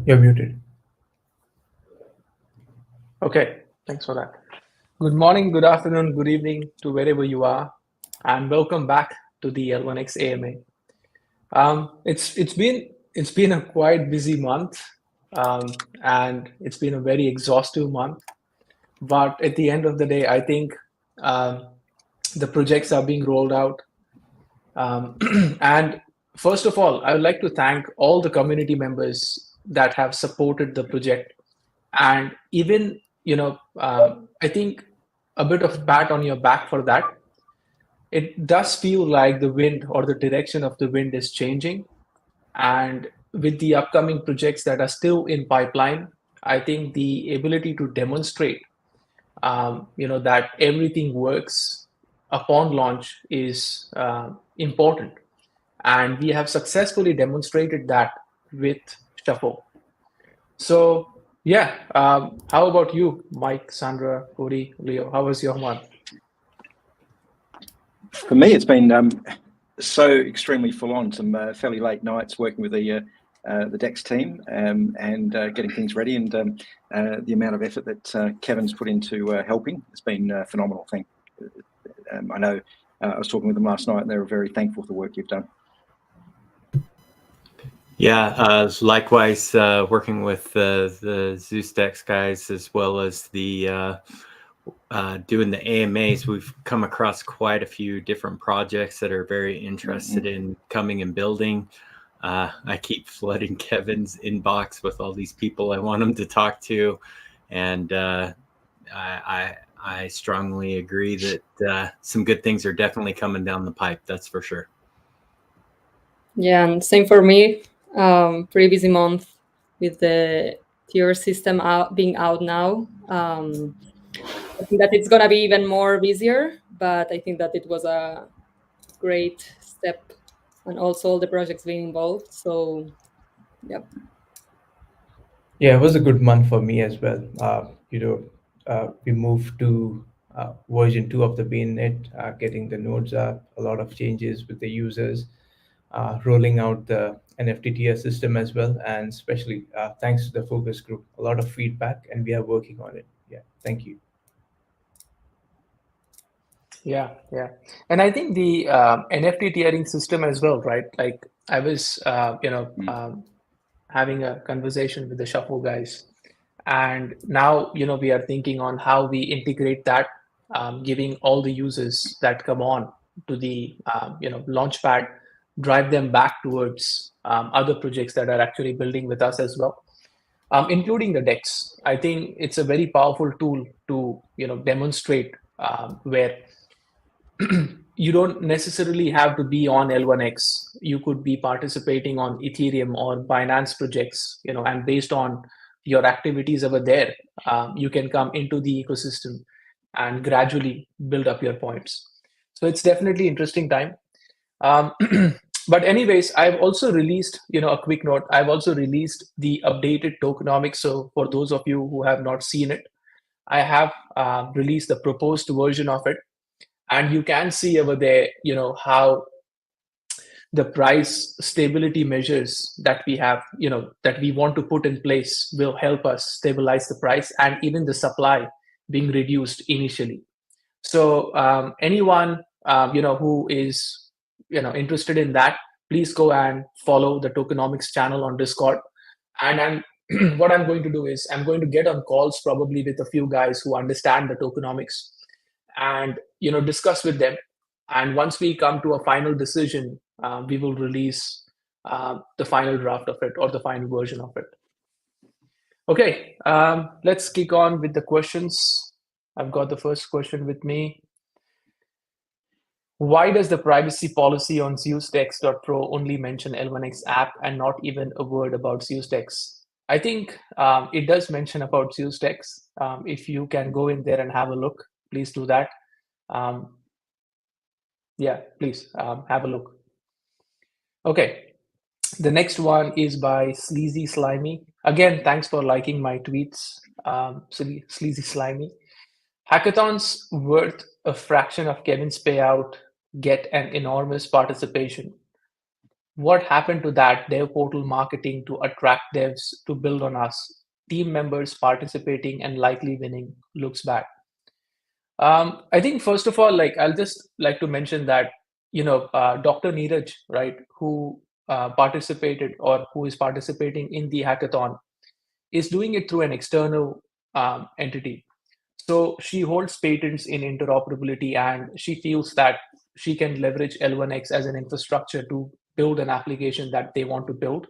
You're muted. Okay, thanks for that. Good morning, good afternoon, good evening to wherever you are, and welcome back to the L1X AMA. It's been a quite busy month, and it's been a very exhaustive month. But at the end of the day, I think um, the projects are being rolled out. And first of all, I would like to thank all the community members that have supported the project, and even I think a bit of pat on your back for that. It does feel like the wind or the direction of the wind is changing, and with the upcoming projects that are still in pipeline, I think the ability to demonstrate that everything works upon launch is important, and we have successfully demonstrated that with Shuffle. So yeah, how about you, Mike, Sandra, Cody, Leo? How was your month? For me, it's been so extremely full on. Some fairly late nights working with the Dex team and getting things ready, and the amount of effort that Kevin's put into helping has been a phenomenal thing. I know I was talking with them last night, and they were very thankful for the work you've done. Yeah, likewise, working with the Zeus Dex guys as well as the doing the AMAs, we've come across quite a few different projects that are very interested in coming and building. I keep flooding Kevin's inbox with all these people I want him to talk to, and I strongly agree that some good things are definitely coming down the pipe. That's for sure. Yeah, and same for me. Pretty busy month with the tier system being out now. I think that it's gonna be even more busier, but I think that it was a great step, and also all the projects being involved. So, yep. Yeah, it was a good month for me as well. We moved to version 2 of the mainnet, getting the nodes up, a lot of changes with the users, rolling out the NFT tier system as well, and especially thanks to the focus group, a lot of feedback, and we are working on it. Yeah, thank you. Yeah, and I think the NFT tiering system as well, right? Like I was, having a conversation with the Shuffle guys, and now we are thinking on how we integrate that, giving all the users that come on to the launchpad, drive them back towards other projects that are actually building with us as well, including the DEX. I think it's a very powerful tool to demonstrate where you don't necessarily have to be on L1X. You could be participating on Ethereum or Binance projects, and based on your activities over there, you can come into the ecosystem and gradually build up your points. So it's definitely interesting time. Um, but anyways, I've also released, a quick note. I've also released the updated tokenomics. So for those of you who have not seen it, I have released the proposed version of it, and you can see over there how the price stability measures that we have that we want to put in place will help us stabilize the price and even the supply being reduced initially. So anyone who is interested in that, please go and follow the tokenomics channel on Discord. And what I'm going to do is I'm going to get on calls probably with a few guys who understand the tokenomics, and discuss with them. And once we come to a final decision, we will release the final draft of it or the final version of it. Okay, let's kick on with the questions. I've got the first question with me. Why does the privacy policy on ZeusDex.pro only mention L1X app and not even a word about ZeusDex? I think it does mention about ZeusDex. If you can go in there and have a look, please do that. Yeah, please have a look. Okay, the next one is by Sleazy Slimy. Again, thanks for liking my tweets, Sleazy Slimy. Hackathons worth a fraction of Kevin's payout get an enormous participation. what happened to that dev portal marketing to attract devs to build on us? Team members participating and likely winning looks bad. I think first of all, like I'll just like to mention that Dr. Neeraj, right, who participated or who is participating in the hackathon, is doing it through an external entity. So she holds patents in interoperability, and she feels that she can leverage L1X as an infrastructure to build an application that they want to build.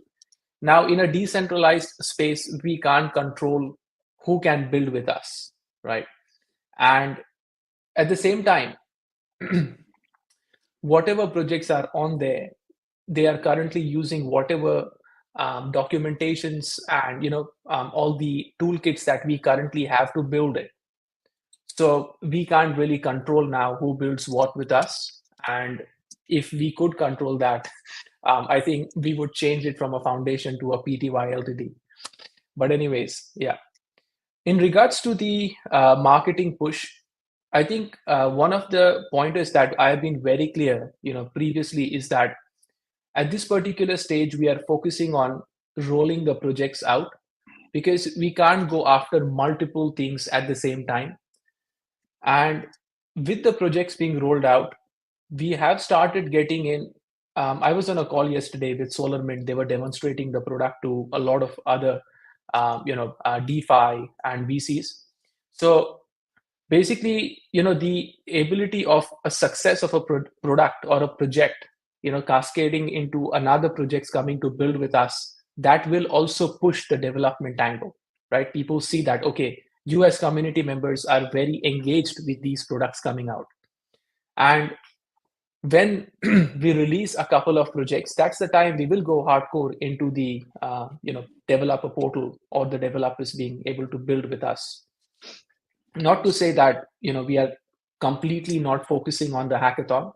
Now, in a decentralized space, we can't control who can build with us, right? And at the same time, whatever projects are on there, they are currently using whatever documentations and all the toolkits that we currently have to build it. So we can't really control now who builds what with us. And if we could control that, I think we would change it from a foundation to a PTY Ltd. But anyways, yeah. In regards to the marketing push, I think one of the pointers that I have been very clear, previously is that at this particular stage, we are focusing on rolling the projects out because we can't go after multiple things at the same time. And with the projects being rolled out, we have started getting in. I was on a call yesterday with SolarMint. They were demonstrating the product to a lot of other, DeFi and VCs. So basically, the ability of a success of a product or a project, cascading into another projects coming to build with us, that will also push the development angle, right? People see that, okay, you as community members are very engaged with these products coming out. And when we release a couple of projects, that's the time we will go hardcore into the developer portal or the developers being able to build with us. Not to say that we are completely not focusing on the hackathon,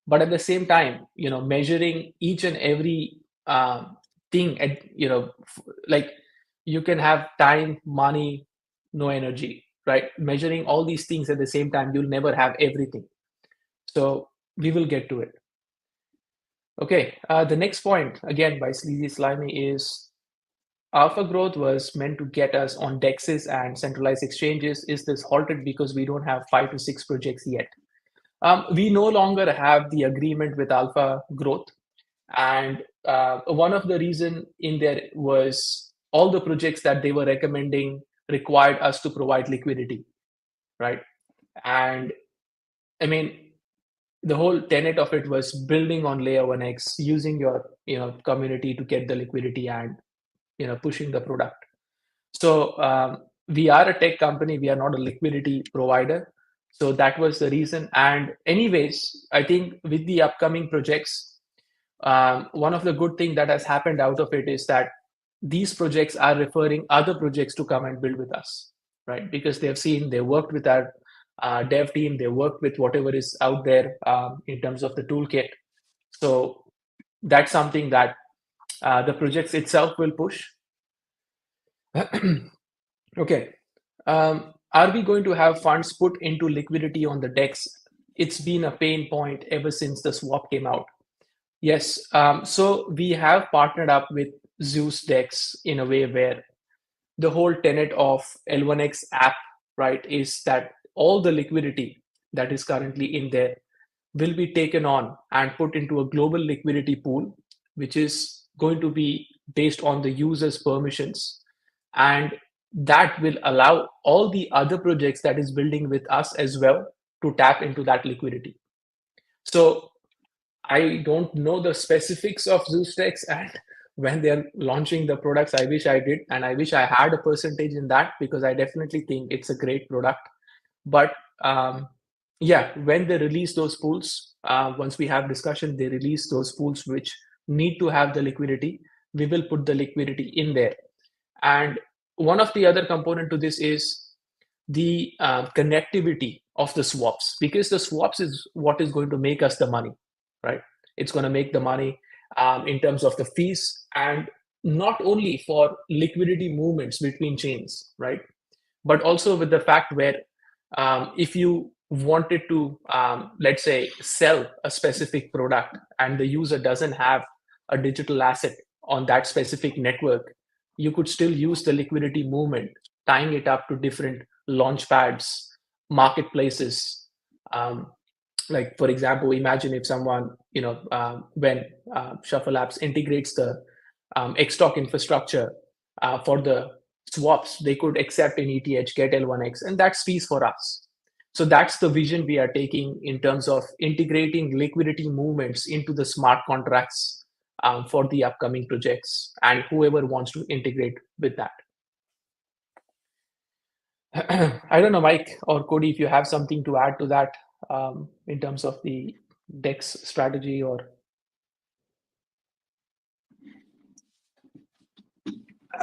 but at the same time, measuring each and every thing at like you can have time, money, no energy, right? Measuring all these things at the same time, you'll never have everything. So we will get to it. Okay, the next point, again, by Sleazy Slimy, is alpha growth was meant to get us on DEXs and centralized exchanges. Is this halted because we don't have 5 to 6 projects yet? We no longer have the agreement with alpha growth. And one of the reason in there was all the projects that they were recommending required us to provide liquidity, right? And I mean, the whole tenet of it was building on layer 1x, using your community to get the liquidity and pushing the product. So we are a tech company, we are not a liquidity provider. So that was the reason. And anyways, I think with the upcoming projects, one of the good things that has happened out of it is that these projects are referring other projects to come and build with us, right? Because they've seen, they worked with our dev team, they worked with whatever is out there in terms of the toolkit. So that's something that the projects itself will push. Okay. Are we going to have funds put into liquidity on the DEX? It's been a pain point ever since the swap came out. Yes. So we have partnered up with Zeus DEX in a way where the whole tenet of L1X app, right, is that all the liquidity that is currently in there will be taken on and put into a global liquidity pool, which is going to be based on the user's permissions. And that will allow all the other projects that is building with us as well to tap into that liquidity. So I don't know the specifics of ZeusDex and when they're launching the products. I wish I did, and I wish I had a percentage in that, because I definitely think it's a great product. But yeah, when they release those pools, once we have discussion, they release those pools which need to have the liquidity. We will put the liquidity in there. And one of the other component to this is the connectivity of the swaps, because the swaps is what is going to make us the money, right? It's going to make the money in terms of the fees, and not only for liquidity movements between chains, right? But also with the fact where if you wanted to, let's say, sell a specific product and the user doesn't have a digital asset on that specific network, you could still use the liquidity movement, tying it up to different launch pads, marketplaces. Like, for example, imagine if someone, when Shuffle Labs integrates the XTOC infrastructure for the swaps, they could accept in ETH, get L1X, and that's fees for us. So that's the vision we are taking in terms of integrating liquidity movements into the smart contracts for the upcoming projects and whoever wants to integrate with that. I don't know, Mike or Cody, if you have something to add to that in terms of the DEX strategy or.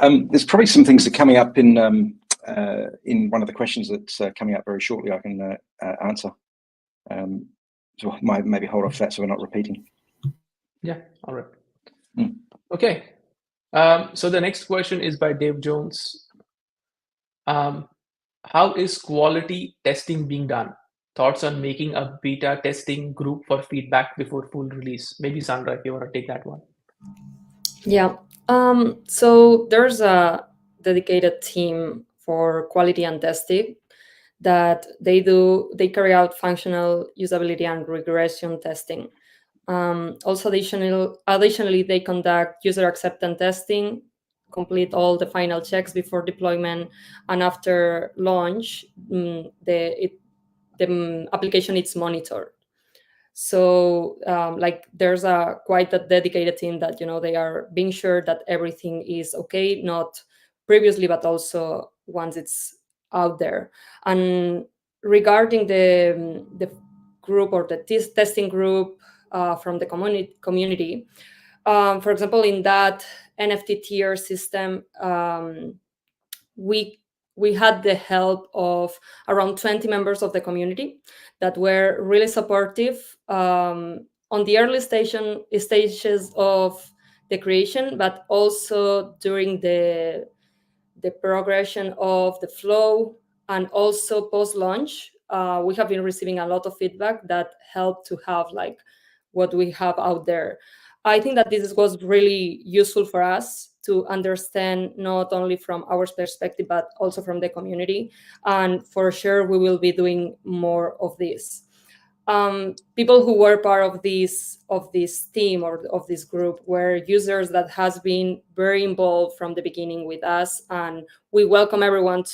There's probably some things that are coming up in one of the questions that's coming up very shortly. I can answer. So I might maybe hold off that so we're not repeating. Yeah, all right. Okay. So the next question is by Dave Jones. How is quality testing being done? Thoughts on making a beta testing group for feedback before full release? Maybe Sandra, if you want to take that one. Yeah. So there's a dedicated team for quality and testing that they carry out functional usability and regression testing. Also, additionally, they conduct user acceptance testing, complete all the final checks before deployment, and after launch, the application is monitored. So there's quite a dedicated team that they are being sure that everything is okay, not previously but also once it's out there. And regarding the group or the testing group from the community, for example, in that NFT tier system, we had the help of around 20 members of the community that were really supportive on the early stages of the creation, but also during the progression of the flow, and also post-launch. We have been receiving a lot of feedback that helped to have what we have out there. I think that this was really useful for us to understand not only from our perspective, but also from the community. And for sure, we will be doing more of this. People who were part of this team or of this group were users that has been very involved from the beginning with us, and we welcome everyone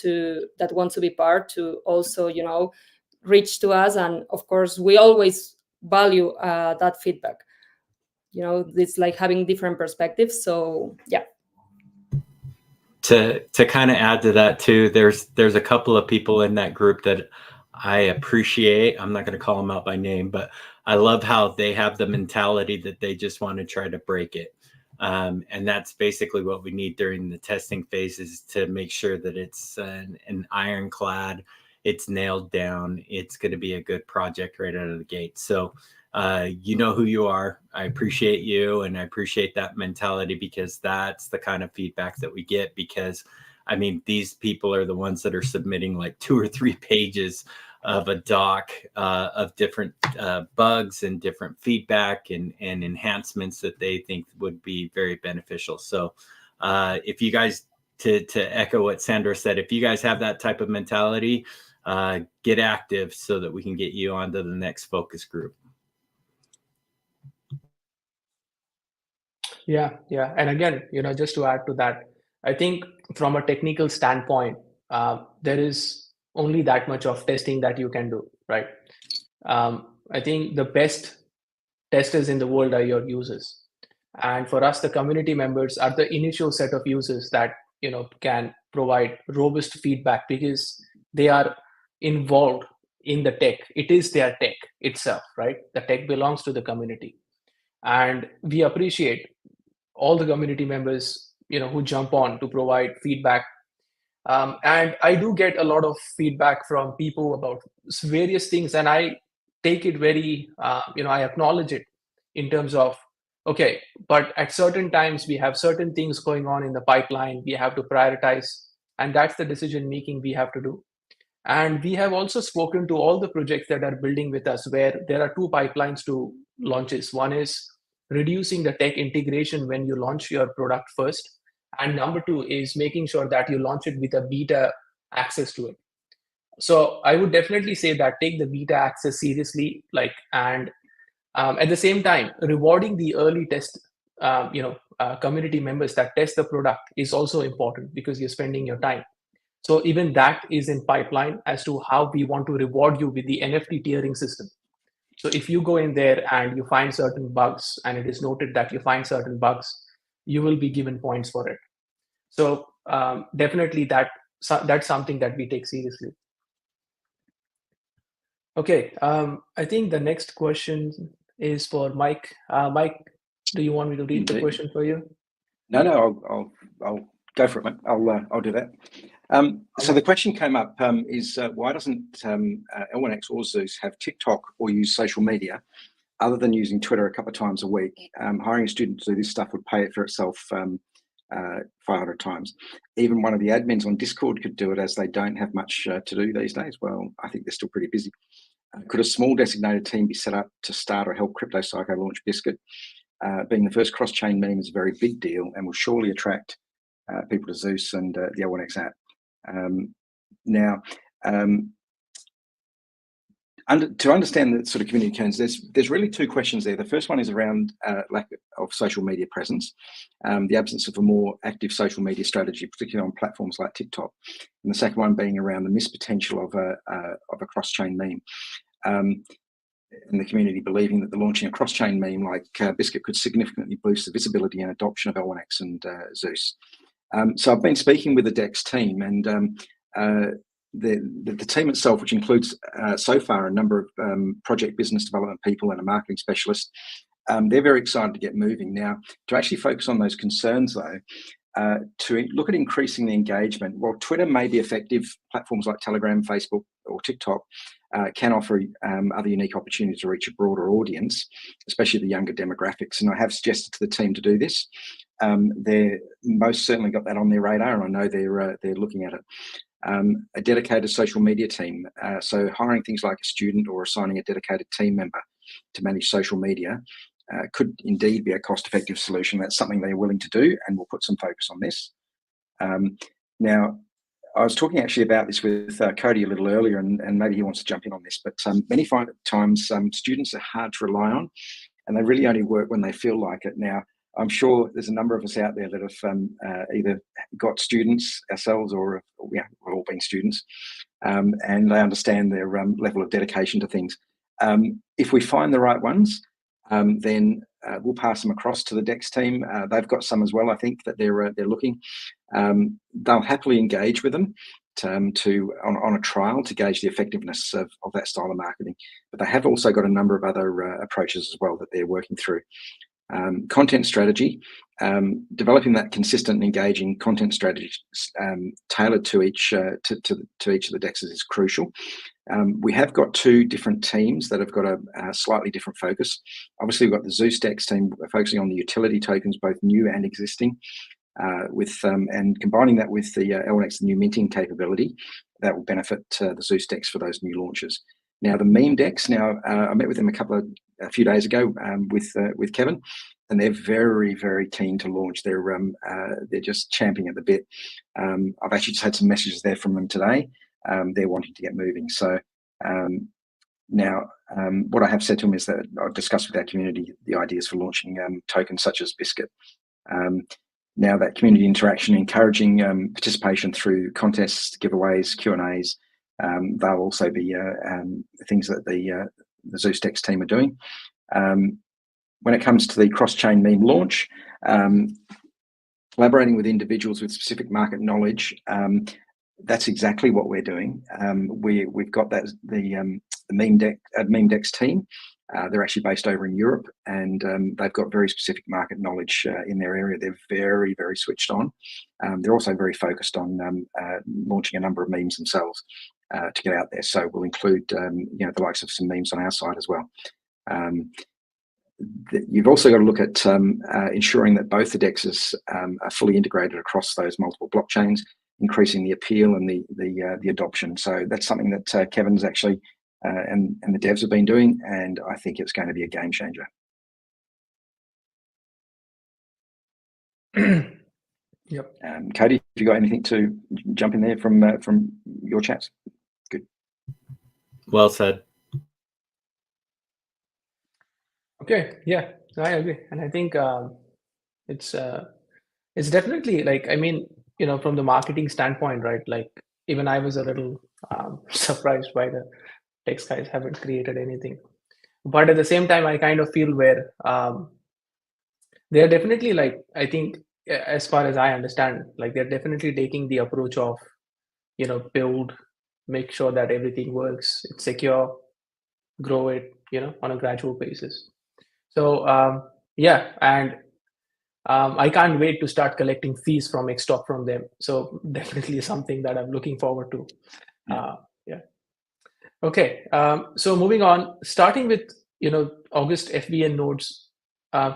that wants to be part to also reach to us. And of course, we always value that feedback. It's like having different perspectives. So yeah. To kind of add to that too, there's a couple of people in that group that I appreciate. I'm not going to call them out by name, but I love how they have the mentality that they just want to try to break it. And that's basically what we need during the testing phases to make sure that it's an ironclad, it's nailed down, it's going to be a good project right out of the gate. So you know who you are. I appreciate you, and I appreciate that mentality, because that's the kind of feedback that we get. Because I mean, these people are the ones that are submitting like 2 or 3 pages of a doc of different bugs and different feedback and enhancements that they think would be very beneficial. So if you guys, to echo what Sandra said, if you guys have that type of mentality, get active so that we can get you onto the next focus group. Yeah. And again, just to add to that, I think from a technical standpoint, there is only that much of testing that you can do, right? I think the best testers in the world are your users. And for us, the community members are the initial set of users that, can provide robust feedback, because they are involved in the tech. It is their tech itself, right? The tech belongs to the community. And we appreciate all the community members, who jump on to provide feedback. And I do get a lot of feedback from people about various things, and I take it very, I acknowledge it in terms of, okay, but at certain times we have certain things going on in the pipeline, we have to prioritize, and that's the decision making we have to do. And we have also spoken to all the projects that are building with us, where there are 2 pipelines to launches. One is reducing the tech integration when you launch your product first. And number two is making sure that you launch it with a beta access to it. So I would definitely say that take the beta access seriously, and at the same time, rewarding the early test, community members that test the product is also important because you're spending your time. So even that is in pipeline as to how we want to reward you with the NFT tiering system. So if you go in there and you find certain bugs, and it is noted that you find certain bugs, you will be given points for it. So definitely that's something that we take seriously. Okay, I think the next question is for Mike. Mike, do you want me to read the question for you? No, I'll go for it, mate. I'll do that. So the question came up is why doesn't L1X or Zeus have TikTok or use social media other than using Twitter a couple of times a week? Hiring a student to do this stuff would pay it for itself 500 times. Even one of the admins on Discord could do it, as they don't have much to do these days. Well, I think they're still pretty busy. Could a small designated team be set up to start or help Crypto Psycho launch Biscuit? Being the first cross-chain meme is a very big deal and will surely attract people to Zeus and the L1X app. To understand the sort of community concerns, there's really two questions there. The first one is around lack of social media presence, the absence of a more active social media strategy, particularly on platforms like TikTok, and the second one being around the missed potential of a cross-chain meme, and the community believing that the launching a cross-chain meme like Biscuit could significantly boost the visibility and adoption of L1X and Zeus. So I've been speaking with the DEX team, and the team itself, which includes so far a number of project business development people and a marketing specialist, they're very excited to get moving. Now, to actually focus on those concerns though, to look at increasing the engagement, while Twitter may be effective, platforms like Telegram, Facebook or TikTok can offer other unique opportunities to reach a broader audience, especially the younger demographics. And I have suggested to the team to do this. They're most certainly got that on their radar, and I know they're looking at it. A dedicated social media team, so hiring things like a student or assigning a dedicated team member to manage social media could indeed be a cost-effective solution. That's something they're willing to do, and we'll put some focus on this. Now, I was talking actually about this with Cody a little earlier, and maybe he wants to jump in on this, but many times students are hard to rely on, and they really only work when they feel like it. Now, I'm sure there's a number of us out there that have either got students ourselves or we've all been students, and they understand their level of dedication to things. If we find the right ones, then we'll pass them across to the DEX team. They've got some as well, I think, that they're looking. They'll happily engage with them on a trial to gauge the effectiveness of that style of marketing. But they have also got a number of other approaches as well that they're working through. Content strategy, developing that consistent and engaging content strategy tailored to each of the DEXs is crucial. We have got two different teams that have got a slightly different focus. Obviously, we've got the Zeus DEX team focusing on the utility tokens, both new and existing, and combining that with the L1X new minting capability that will benefit the Zeus DEX for those new launches. Now, the meme DEX. Now, I met with them a few days ago with Kevin, and they're very, very keen to launch. They're just champing at the bit. I've actually just had some messages there from them today. They're wanting to get moving. So now, what I have said to them is that I've discussed with our community the ideas for launching tokens such as Biscuit. Now, that community interaction, encouraging participation through contests, giveaways, Q&As, they'll also be things that the Zeus DEX team are doing. When it comes to the cross-chain meme launch, collaborating with individuals with specific market knowledge, that's exactly what we're doing. We've got the meme DEX team. They're actually based over in Europe, and they've got very specific market knowledge in their area. They're very, very switched on. They're also very focused on launching a number of memes themselves to get out there. So we'll include the likes of some memes on our side as well. You've also got to look at ensuring that both the DEXs are fully integrated across those multiple blockchains, increasing the appeal and the adoption. So that's something that Kevin's actually and the devs have been doing, and I think it's going to be a game changer. Yep. Cody, have you got anything to jump in there from your chats? Good. Well said. Okay. Yeah, I agree, and I think it's definitely like, I mean, from the marketing standpoint, right? Like, even I was a little surprised by the text guys haven't created anything, but at the same time, I kind of feel where they're definitely, like, I think, as far as I understand, like, they're definitely taking the approach of, build, make sure that everything works, it's secure, grow it, on a gradual basis. So yeah, and I can't wait to start collecting fees from Xtalk from them. So definitely something that I'm looking forward to. Yeah. Okay. So moving on, starting with August FBN nodes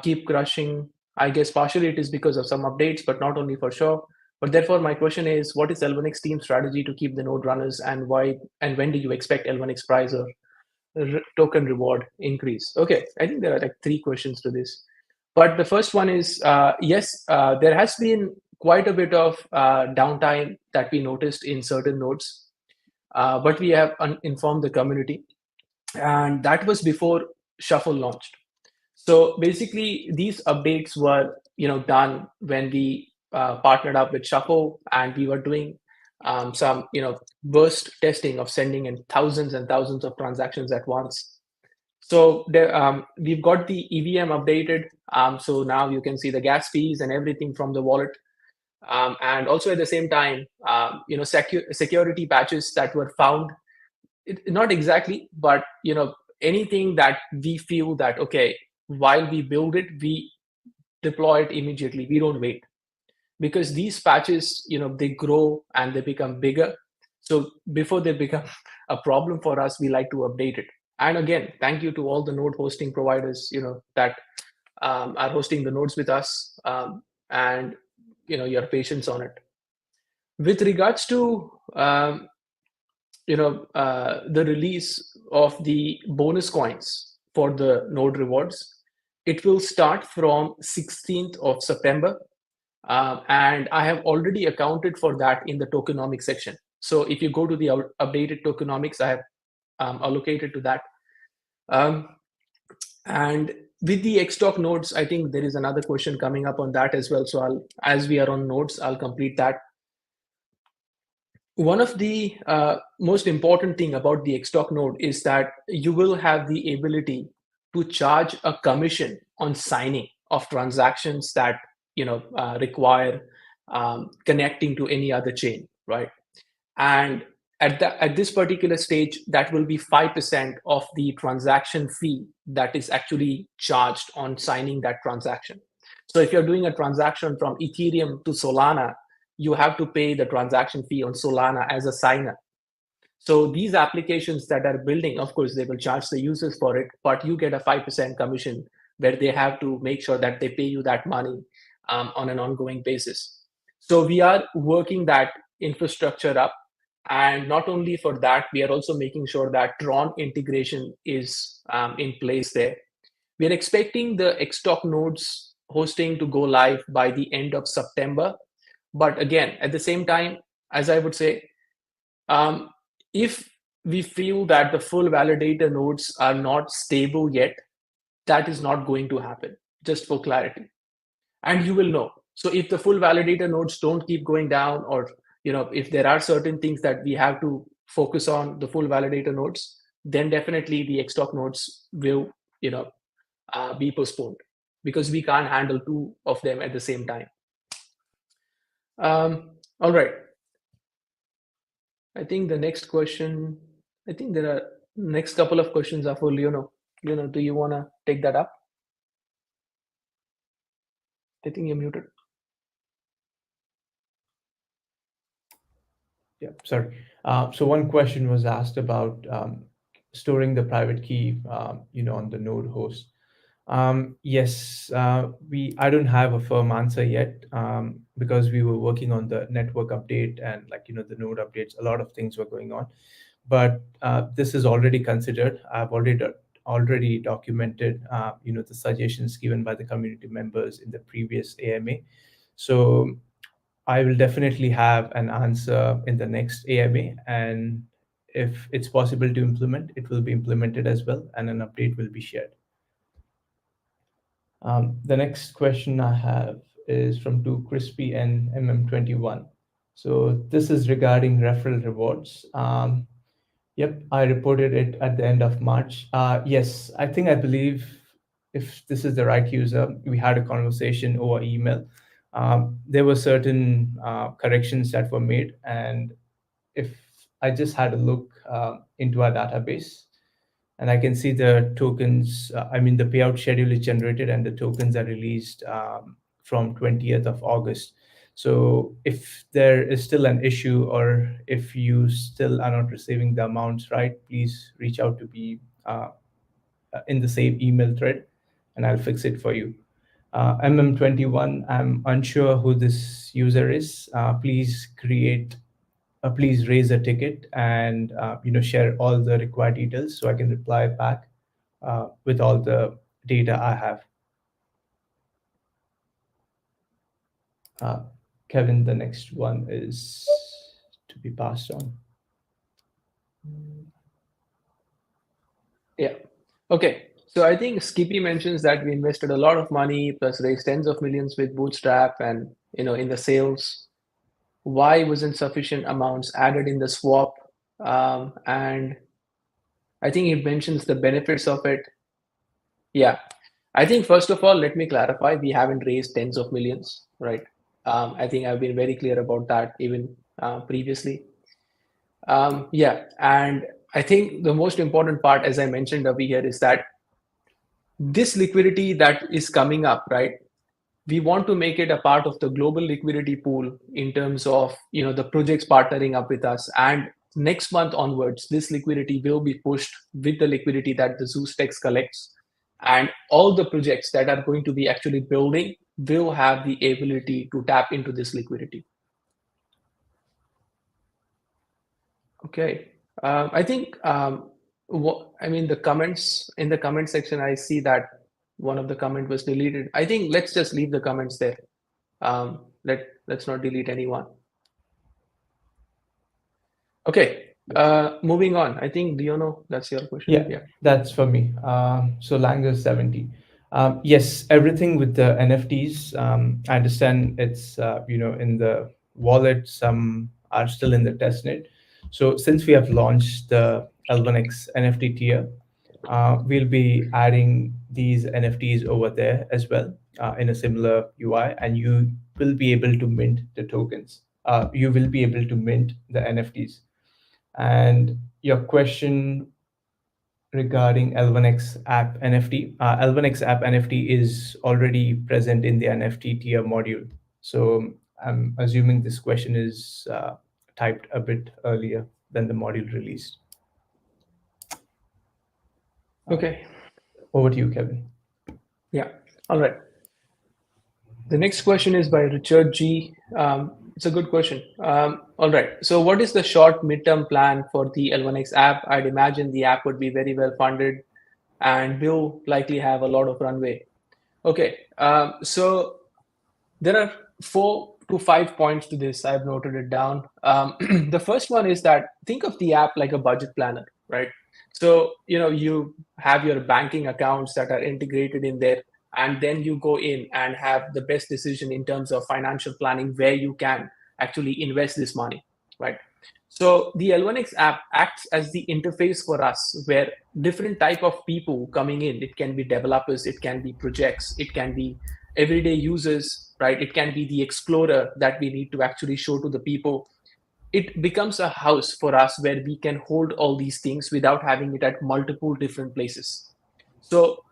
keep crushing. I guess partially it is because of some updates, but not only for sure. But therefore, my question is, what is L1X team's strategy to keep the node runners, and why? And when do you expect L1X price or token reward increase? Okay, I think there are like 3 questions to this. But the first one is, yes, there has been quite a bit of downtime that we noticed in certain nodes, but we have informed the community, and that was before Shuffle launched. So basically, these updates were done when we partnered up with Shuffle, and we were doing some burst testing of sending in thousands and thousands of transactions at once. So there, we've got the EVM updated. So now you can see the gas fees and everything from the wallet. And also at the same time, security patches that were found, not exactly, but anything that we feel that, okay, while we build it, we deploy it immediately. We don't wait, because these patches, they grow and they become bigger. So before they become a problem for us, we like to update it. And again, thank you to all the node hosting providers, that are hosting the nodes with us, and your patience on it. With regards to the release of the bonus coins for the node rewards, it will start from 16th of September, and I have already accounted for that in the tokenomics section. So if you go to the updated tokenomics, I have allocated to that. And with the Xtalk nodes, I think there is another question coming up on that as well. So as we are on nodes, I'll complete that. One of the most important thing about the Xtalk node is that you will have the ability to charge a commission on signing of transactions that require connecting to any other chain, right? And at this particular stage, that will be 5% of the transaction fee that is actually charged on signing that transaction. So if you're doing a transaction from Ethereum to Solana, you have to pay the transaction fee on Solana as a signer. So these applications that are building, of course, they will charge the users for it, but you get a 5% commission where they have to make sure that they pay you that money on an ongoing basis. So we are working that infrastructure up. And not only for that, we are also making sure that Tron integration is in place there. We are expecting the Xtalk nodes hosting to go live by the end of September. But again, at the same time, as I would say, if we feel that the full validator nodes are not stable yet, that is not going to happen, just for clarity. And you will know. So if the full validator nodes don't keep going down, or if there are certain things that we have to focus on the full validator nodes, then definitely the Xtalk nodes will be postponed, because we can't handle 2 of them at the same time. All right. I think the next question, I think there are next couple of questions are for Leono. Leono, do you want to take that up? I think you're muted. Yeah, sorry. So one question was asked about storing the private key, on the node host. Yes, I don't have a firm answer yet, because we were working on the network update and the node updates. A lot of things were going on, but this is already considered. I've already documented the suggestions given by the community members in the previous AMA. So I will definitely have an answer in the next AMA, and if it's possible to implement, it will be implemented as well, and an update will be shared. The next question I have is from Too Crispy and MM21. So this is regarding referral rewards. Yep, I reported it at the end of March. Yes, I believe if this is the right user, we had a conversation over email. There were certain corrections that were made, and if I just had a look into our database, and I can see the tokens, the payout schedule is generated and the tokens are released from 20th of August. So if there is still an issue, or if you still are not receiving the amounts right, please reach out to me in the same email thread, and I'll fix it for you. MM21, I'm unsure who this user is. Please raise a ticket and share all the required details so I can reply back with all the data I have. Kevin, the next one is to be passed on. Yeah. Okay. So I think Skippy mentions that we invested a lot of money plus raised tens of millions with Bootstrap and in the sales. Why wasn't sufficient amounts added in the swap? And I think he mentions the benefits of it. Yeah. I think first of all, let me clarify, we haven't raised tens of millions, right? I think I've been very clear about that even previously. Yeah. And I think the most important part, as I mentioned over here, is that this liquidity that is coming up, right? We want to make it a part of the global liquidity pool in terms of the projects partnering up with us. And next month onwards, this liquidity will be pushed with the liquidity that the ZeusTex collects. And all the projects that are going to be actually building will have the ability to tap into this liquidity. Okay. I think the comments in the comment section, I see that one of the comment was deleted. I think let's just leave the comments there. Let's not delete anyone. Okay. Moving on. I think Diono, that's your question. Yeah. That's for me. So Langer 70. Yes, everything with the NFTs. I understand it's in the wallet. Some are still in the testnet. So since we have launched the L1X NFT tier, we'll be adding these NFTs over there as well in a similar UI, and you will be able to mint the tokens. You will be able to mint the NFTs. And your question regarding L1X app NFT, L1X app NFT is already present in the NFT tier module. So I'm assuming this question is typed a bit earlier than the module released. Okay. Over to you, Kevin. Yeah. All right. The next question is by Richard G. It's a good question. All right. So what is the short midterm plan for the L1X app? I'd imagine the app would be very well funded and will likely have a lot of runway. Okay. So there are 4 to 5 points to this. I've noted it down. The first one is that think of the app like a budget planner, right? So, you have your banking accounts that are integrated in there, and then you go in and have the best decision in terms of financial planning where you can actually invest this money, right? So the L1X app acts as the interface for us where different type of people coming in, it can be developers, it can be projects, it can be everyday users, right? It can be the explorer that we need to actually show to the people. It becomes a house for us where we can hold all these things without having it at multiple different places. So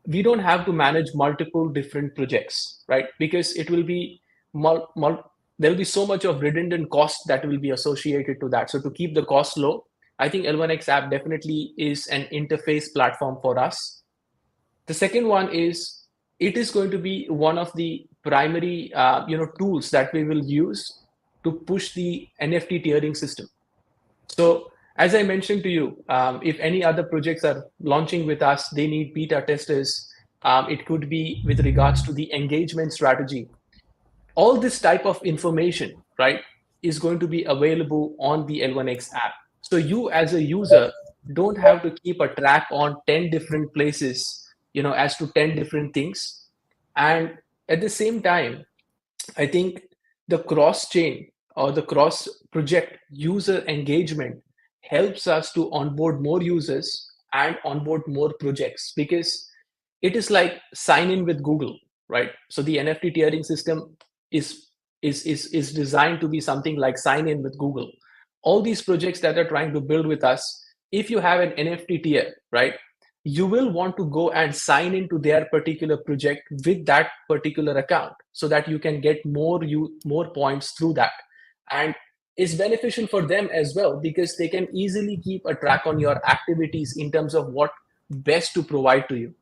we don't have to manage multiple different projects, right? Because it will be there'll be so much of redundant cost that will be associated to that. So to keep the cost low, I think L1X app definitely is an interface platform for us. The second one is it is going to be one of the primary tools that we will use to push the NFT tiering system. So as I mentioned to you, if any other projects are launching with us, they need beta testers. It could be with regards to the engagement strategy. all this type of information, right, is going to be available on the L1X app. So you as a user don't have to keep a track on 10 different places, as to 10 different things. And at the same time, I think the cross chain or the cross project user engagement helps us to onboard more users and onboard more projects, because it is like sign in with Google, right? So the NFT tiering system is is designed to be something like sign in with Google. All these projects that are trying to build with us, if you have an NFT tier, right, you will want to go and sign into their particular project with that particular account, so that you can get more points through that. And it's beneficial for them as well, because they can easily keep a track on your activities in terms of what best to provide to you.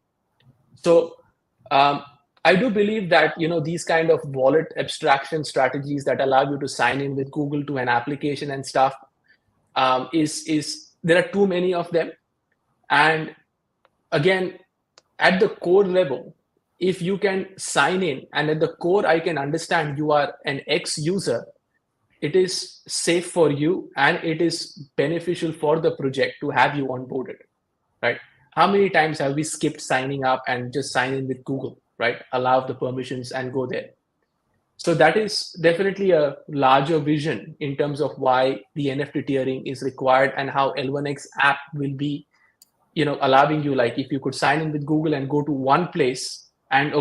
So I do believe that these kind of wallet abstraction strategies that allow you to sign in with Google to an application and stuff, is there are too many of them. And again, at the core level, if you can sign in and at the core I can understand you are an X user, it is safe for you and it is beneficial for the project to have you onboarded, right? How many times have we skipped signing up and just sign in with Google, right? Allow the permissions and go there. So that is definitely a larger vision in terms of why the NFT tiering is required, and how L1X app will be, allowing you, like, if you could sign in with Google and go to one place and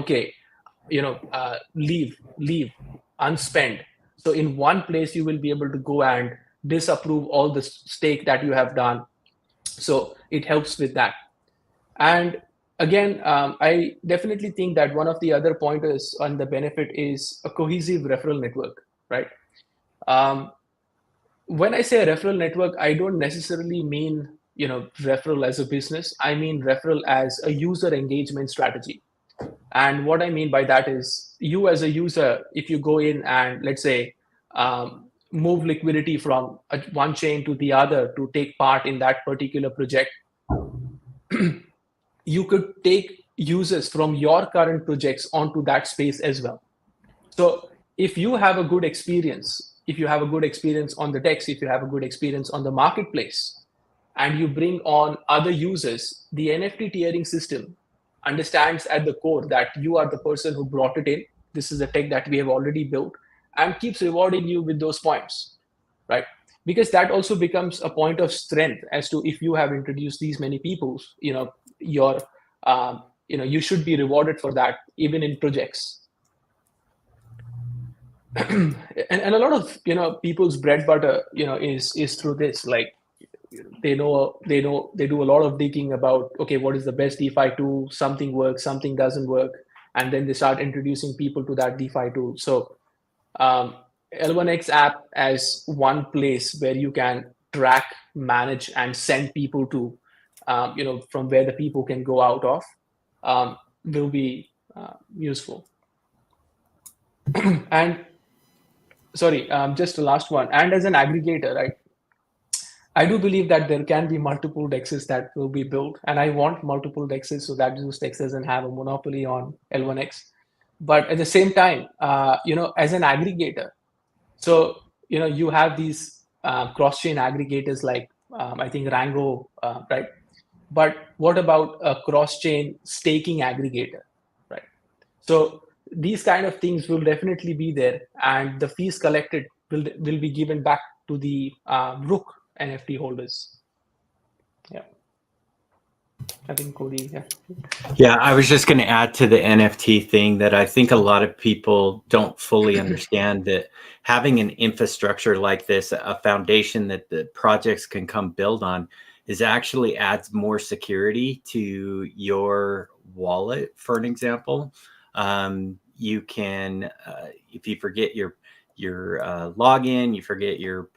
leave unspent. So in one place you will be able to go and disapprove all the stake that you have done. So it helps with that. And again, I definitely think that one of the other pointers on the benefit is a cohesive referral network, right? When I say a referral network, I don't necessarily mean referral as a business. I mean referral as a user engagement strategy. And what I mean by that is, you as a user, if you go in and let's say move liquidity from one chain to the other to take part in that particular project, you could take users from your current projects onto that space as well. So if you have a good experience, if you have a good experience on the DEX, if you have a good experience on the marketplace, and you bring on other users, the NFT tiering system understands at the core that you are the person who brought it in. This is the tech that we have already built, and keeps rewarding you with those points, right? Because that also becomes a point of strength as to, if you have introduced these many people, you should be rewarded for that, even in projects. and a lot of people's bread butter is through this. Like, they do a lot of digging about, okay, what is the best DeFi tool? Something works, something doesn't work, and then they start introducing people to that DeFi tool. So L1X app as one place where you can track, manage, and send people to, from where the people can go out of, will be useful. And sorry, just the last one. And as an aggregator, right? I do believe that there can be multiple DEXs that will be built, and I want multiple DEXs so that those DEX doesn't have a monopoly on L1X. But at the same time, as an aggregator, so you have these cross-chain aggregators like I think Rango, right? But what about a cross-chain staking aggregator, right? So these kind of things will definitely be there, and the fees collected will be given back to the Rook NFT holders. Yeah. I think Cody, yeah. Yeah, I was just going to add to the NFT thing that I think a lot of people don't fully understand, that having an infrastructure like this, a foundation that the projects can come build on, is actually adds more security to your wallet. For an example, you can, if you forget your login, you forget your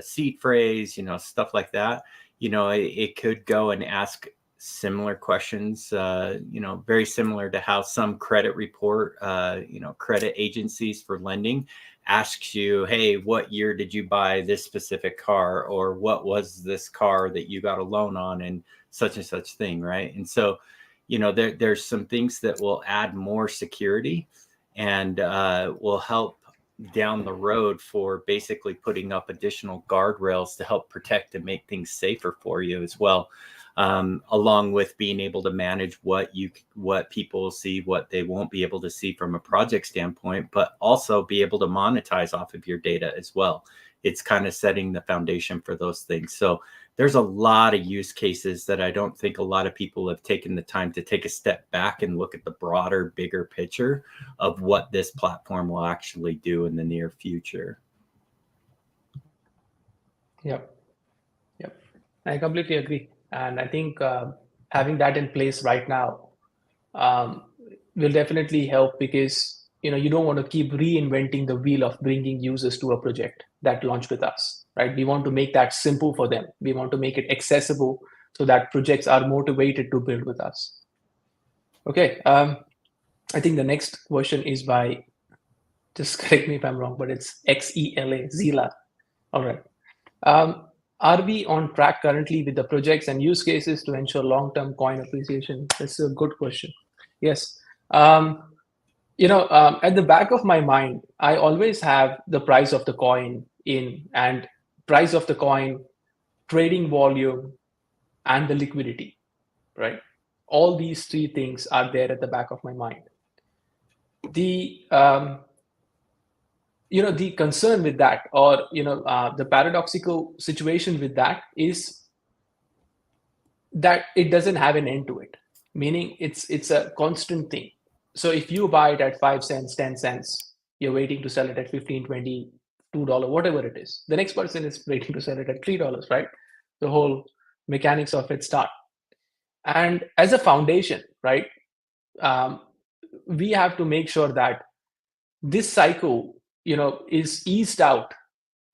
seed phrase, stuff like that, it could go and ask similar questions, very similar to how some credit report, credit agencies for lending asks you, hey, what year did you buy this specific car, or what was this car that you got a loan on, and such thing, right? And so, there's some things that will add more security. and will help down the road for basically putting up additional guardrails to help protect and make things safer for you as well. Along with being able to manage what people see, what they won't be able to see from a project standpoint, but also be able to monetize off of your data as well. It's kind of setting the foundation for those things. So there's a lot of use cases that I don't think a lot of people have taken the time to take a step back and look at the broader, bigger picture of what this platform will actually do in the near future. Yep. I completely agree. And I think having that in place right now will definitely help, because you don't want to keep reinventing the wheel of bringing users to a project that launched with us, right? We want to make that simple for them. We want to make it accessible so that projects are motivated to build with us. Okay, I think the next question is by, just correct me if I'm wrong, but it's Zila. All right. Are we on track currently with the projects and use cases to ensure long-term coin appreciation? That's a good question. Yes. At the back of my mind, I always have the price of the coin and price of the coin, trading volume, and the liquidity, right? All these three things are there at the back of my mind. The the concern with that, or the paradoxical situation with that, is that it doesn't have an end to it, meaning it's a constant thing. So if you buy it at 5 cents, 10 cents, you're waiting to sell it at 15, 20, $2, whatever it is. The next person is waiting to sell it at $3, right? The whole mechanics of it start. And as a foundation, right, we have to make sure that this cycle is eased out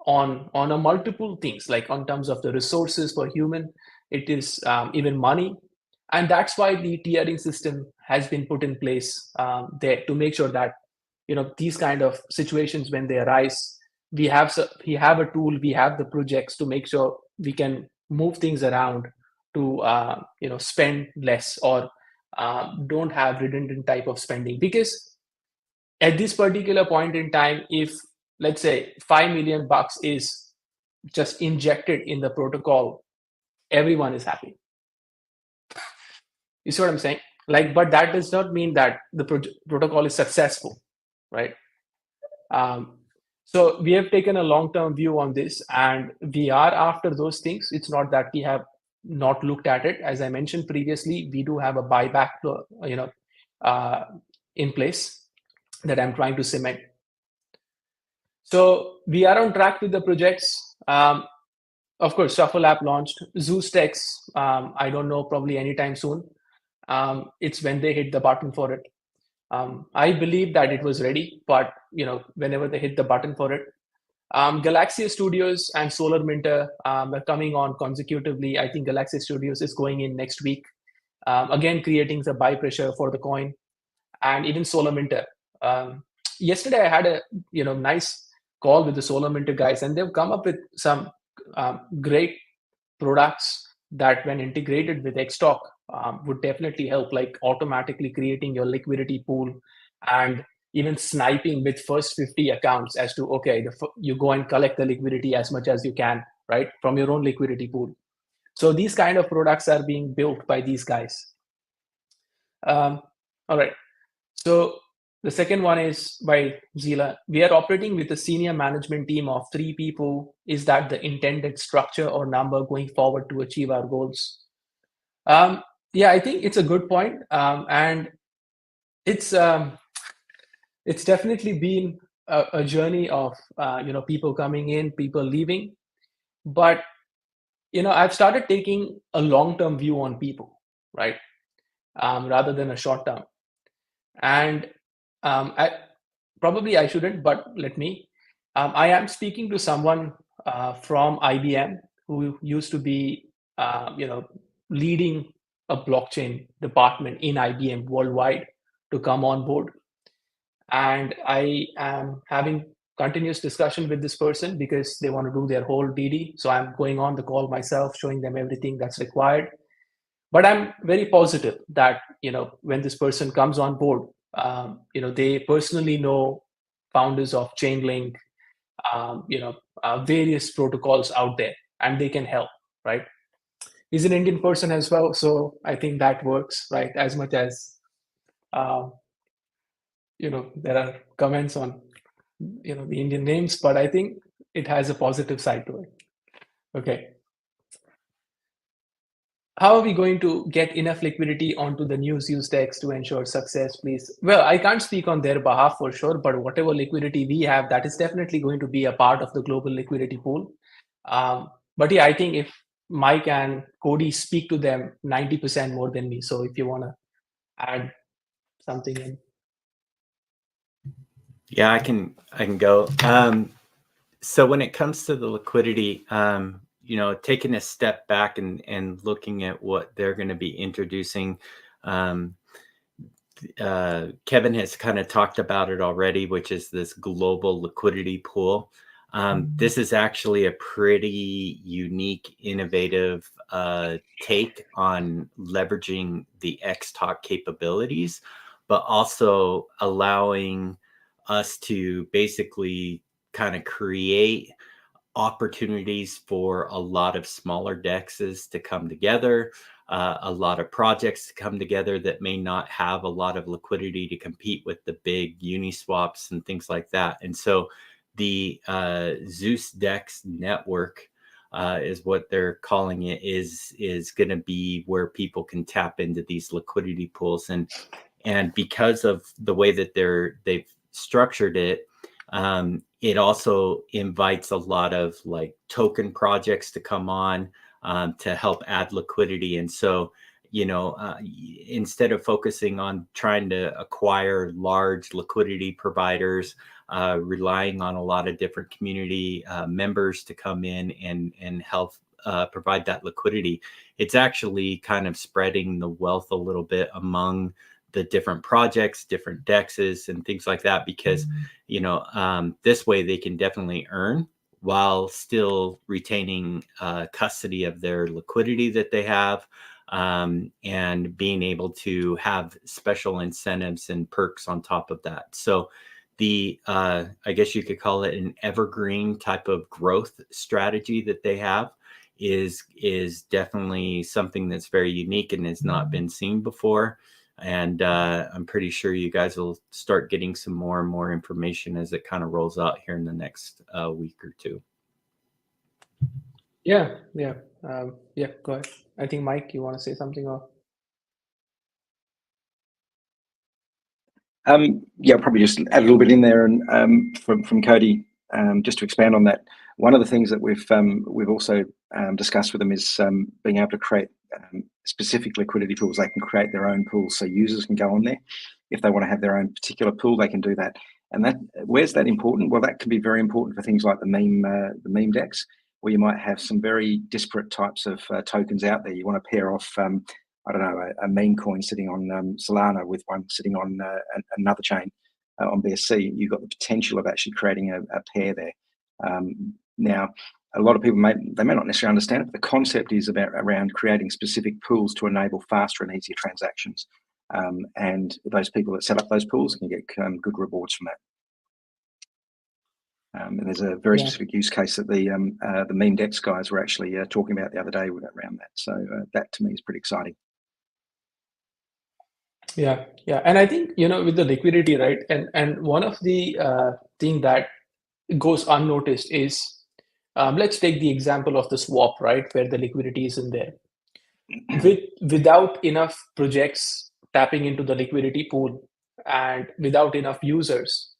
on a multiple things, like on terms of the resources for human, it is even money. And that's why the tiering system has been put in place there, to make sure that these kind of situations, when they arise, we have a tool, we have the projects to make sure we can move things around to spend less, or don't have redundant type of spending. Because at this particular point in time, if let's say $5 million is just injected in the protocol, everyone is happy. You see what I'm saying? But that does not mean that the protocol is successful, right? So we have taken a long-term view on this, and we are after those things. It's not that we have not looked at it. As I mentioned previously, we do have a buyback, in place that I'm trying to cement. So we are on track with the projects. Of course, Shuffle app launched. ZeusDEX, I don't know, probably anytime soon. It's when they hit the button for it. I believe that it was ready, but whenever they hit the button for it. Galaxy Studios and Solar Minter are coming on consecutively. I think Galaxy Studios is going in next week. Again, creating the buy pressure for the coin, and even Solar Minter. Yesterday, I had a nice call with the Solar Minter guys, and they've come up with some great products that, when integrated with Xtalk, would definitely help, like automatically creating your liquidity pool, and even sniping with first 50 accounts as to, okay, you go and collect the liquidity as much as you can, right, from your own liquidity pool. So these kind of products are being built by these guys. All right. So the second one is by Zila. We are operating with a senior management team of 3 people. Is that the intended structure or number going forward to achieve our goals? Yeah, I think it's a good point. And it's definitely been a journey of people coming in, people leaving. But I've started taking a long-term view on people, right, rather than a short-term. And I shouldn't, but let me. I am speaking to someone from IBM who used to be, leading a blockchain department in IBM worldwide, to come on board. And I am having continuous discussion with this person because they want to do their whole DD. So I'm going on the call myself, showing them everything that's required. But I'm very positive that when this person comes on board, they personally know founders of Chainlink, various protocols out there, and they can help, right? He's an Indian person as well, so I think that works, right? As much as there are comments on the Indian names, but I think it has a positive side to it. Okay. How are we going to get enough liquidity onto the new Zeus DEX to ensure success, please? Well, I can't speak on their behalf for sure, but whatever liquidity we have, that is definitely going to be a part of the global liquidity pool. But yeah, I think if Mike and Cody speak to them 90% more than me. So if you want to add something in. Yeah, I can go. So when it comes to the liquidity, taking a step back and looking at what they're going to be introducing, Kevin has kind of talked about it already, which is this global liquidity pool. This is actually a pretty unique, innovative take on leveraging the XTalk capabilities, but also allowing us to basically kind of create opportunities for a lot of smaller dexes to come together, a lot of projects to come together that may not have a lot of liquidity to compete with the big Uniswaps and things like that. And so the Zeus DEX network is what they're calling it, is going to be where people can tap into these liquidity pools. And because of the way that they've structured it, it also invites a lot of like token projects to come on to help add liquidity. And so, instead of focusing on trying to acquire large liquidity providers, relying on a lot of different community members to come in and help provide that liquidity, it's actually kind of spreading the wealth a little bit among the different projects, different dexes and things like that, because, this way they can definitely earn while still retaining custody of their liquidity that they have, and being able to have special incentives and perks on top of that. So the, I guess you could call it an evergreen type of growth strategy that they have is definitely something that's very unique and has not been seen before. And I'm pretty sure you guys will start getting some more and more information as it kind of rolls out here in the next week or two. Yeah. Go ahead. I think Mike, you want to say something? Or I'll probably just add a little bit in there, and from Cody, just to expand on that. One of the things that we've also discussed with them is being able to create specific liquidity pools. They can create their own pools, so users can go on there. If they want to have their own particular pool, they can do that. And where's that important? Well, that can be very important for things like the meme DEX, where you might have some very disparate types of tokens out there. You want to pair off, I don't know, a meme coin sitting on Solana with one sitting on another chain on BSC. You've got the potential of actually creating a pair there. Now, a lot of people may not necessarily understand it, but the concept is around creating specific pools to enable faster and easier transactions. And those people that set up those pools can get good rewards from that. And there's a very specific use case that the meme DEX guys were actually talking about the other day around that. So that to me is pretty exciting. Yeah. And I think, with the liquidity, right? And one of the thing that goes unnoticed is, let's take the example of the swap, right, where the liquidity is in there. Without enough projects tapping into the liquidity pool and without enough users,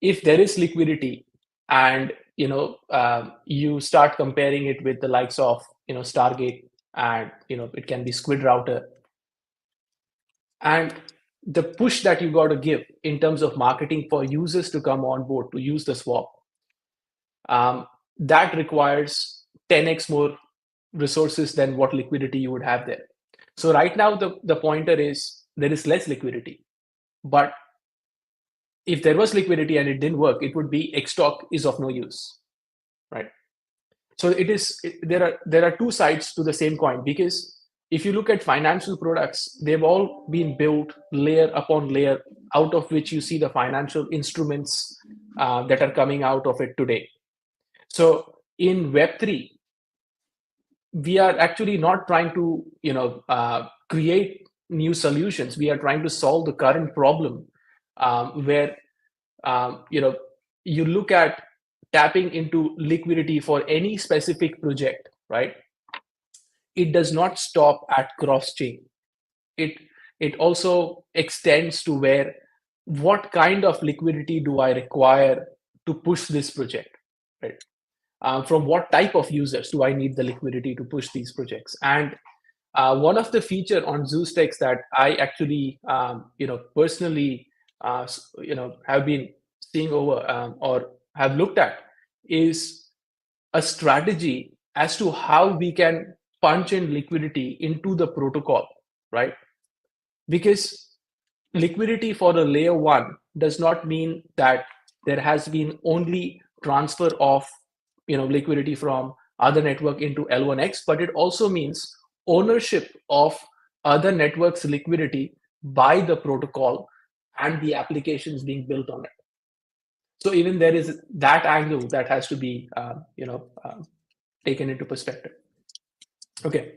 if there is liquidity and you start comparing it with the likes of Stargate, and it can be Squid Router, and the push that you got to give in terms of marketing for users to come on board to use the swap, that requires 10x more resources than what liquidity you would have there. So right now, the pointer is there is less liquidity. But if there was liquidity and it didn't work, it would be XTalk is of no use, right? So there are two sides to the same coin, because if you look at financial products, they've all been built layer upon layer, out of which you see the financial instruments that are coming out of it today. So in Web3, we are actually not trying to create new solutions. We are trying to solve the current problem, where you look at tapping into liquidity for any specific project, right? It does not stop at cross chain. It also extends to where, what kind of liquidity do I require to push this project, right? From what type of users do I need the liquidity to push these projects? And one of the feature on ZeusDex that I actually personally have been seeing over or have looked at is a strategy as to how we can punch in liquidity into the protocol, right? Because liquidity for a layer 1 does not mean that there has been only transfer of liquidity from other network into L1X, but it also means ownership of other networks liquidity by the protocol and the applications being built on it. So even there is that angle that has to be taken into perspective. Okay,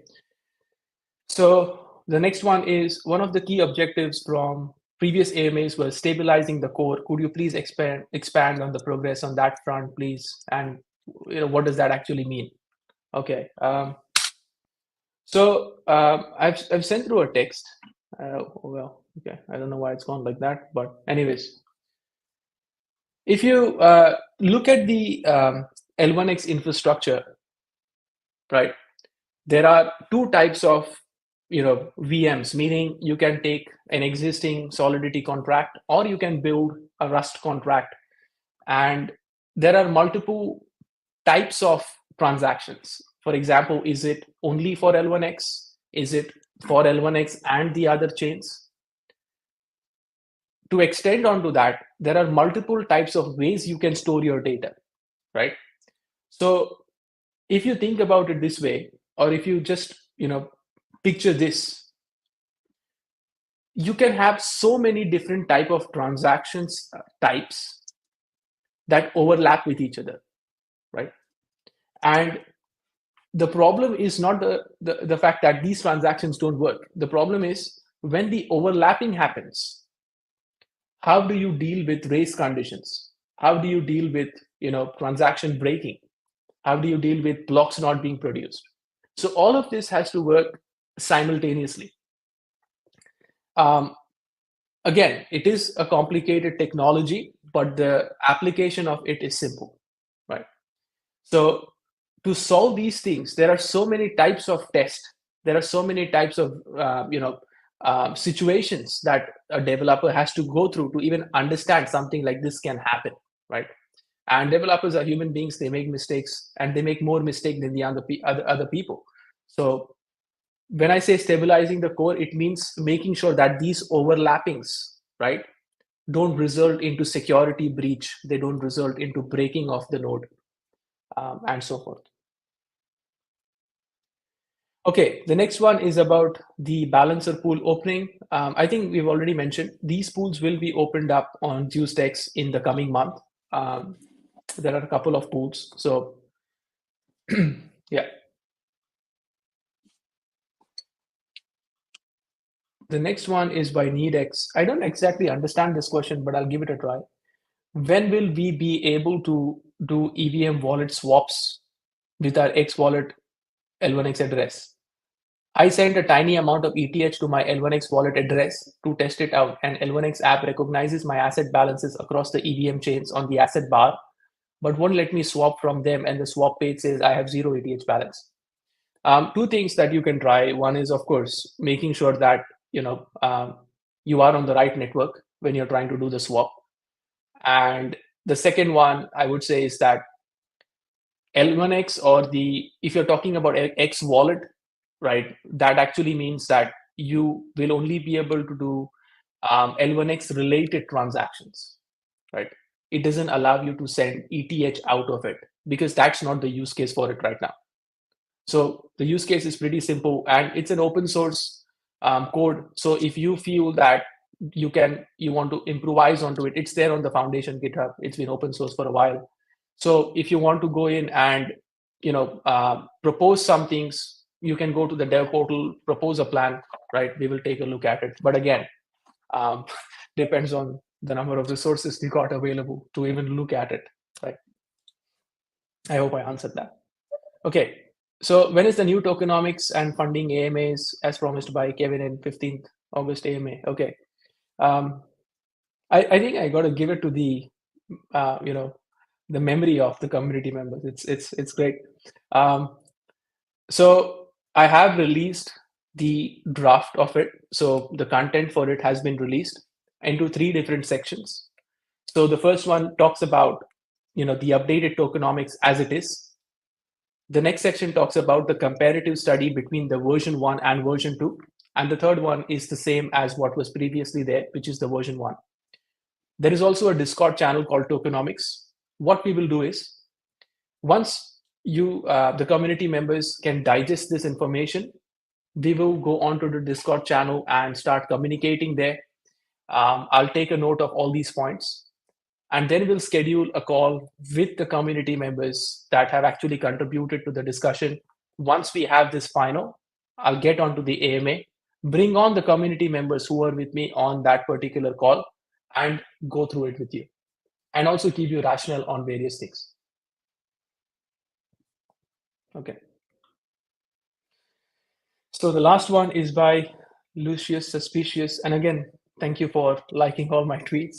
so the next one is, one of the key objectives from previous AMAs was stabilizing the core. Could you please expand on the progress on that front, please? And what does that actually mean? Okay, so I've sent through a text. Well, okay, I don't know why it's gone like that, but anyways, if you look at the L1X infrastructure, right, there are two types of VMs, meaning you can take an existing Solidity contract or you can build a Rust contract, and there are multiple types of transactions. For example, is it only for L1X? Is it for L1X and the other chains? To extend onto that, there are multiple types of ways you can store your data, right? So if you think about it this way, or if you just picture this, you can have so many different type of transactions types that overlap with each other, right? And the problem is not the fact that these transactions don't work. The problem is when the overlapping happens, how do you deal with race conditions? How do you deal with transaction breaking? How do you deal with blocks not being produced? So all of this has to work simultaneously. Again, it is a complicated technology, but the application of it is simple, right? So to solve these things, there are so many types of tests. There are so many types of situations that a developer has to go through to even understand something like this can happen, right? And developers are human beings. They make mistakes, and they make more mistakes than the other people. So when I say stabilizing the core, it means making sure that these overlappings, right, don't result into security breach. They don't result into breaking of the node, and so forth. Okay, the next one is about the balancer pool opening. I think we've already mentioned these pools will be opened up on ZeusDex in the coming month. There are a couple of pools. So yeah. The next one is by NeedX. I don't exactly understand this question, but I'll give it a try. When will we be able to do EVM wallet swaps with our X wallet L1X address? I sent a tiny amount of ETH to my L1X wallet address to test it out, and L1X app recognizes my asset balances across the EVM chains on the asset bar, but won't let me swap from them, and the swap page says I have 0 ETH balance. Two things that you can try. One is, of course, making sure that you are on the right network when you're trying to do the swap. And the second one I would say is that L1X, or if you're talking about X wallet, right, that actually means that you will only be able to do L1X related transactions, right? It doesn't allow you to send ETH out of it because that's not the use case for it right now. So the use case is pretty simple, and it's an open source code. So if you feel that you want to improvise onto it, it's there on the foundation GitHub. It's been open source for a while. So if you want to go in and propose some things, you can go to the dev portal, propose a plan, right? We will take a look at it. But again, depends on the number of resources we got available to even look at it, right? I hope I answered that. Okay, so when is the new tokenomics and funding AMAs as promised by Kevin in 15th August AMA? Okay, I think I got to give it to the the memory of the community members. It's great. So I have released the draft of it. So the content for it has been released into 3 different sections. So the first one talks about the updated tokenomics as it is. The next section talks about the comparative study between the version 1 and version 2. And the third one is the same as what was previously there, which is the version 1. There is also a Discord channel called Tokenomics. What we will do is, once the community members can digest this information, we will go onto the Discord channel and start communicating there. I'll take a note of all these points, and then we'll schedule a call with the community members that have actually contributed to the discussion. Once we have this final, I'll get onto the AMA, bring on the community members who are with me on that particular call, and go through it with you, and also give you rationale on various things. Okay. So the last one is by Lucius Suspicious. And again, thank you for liking all my tweets.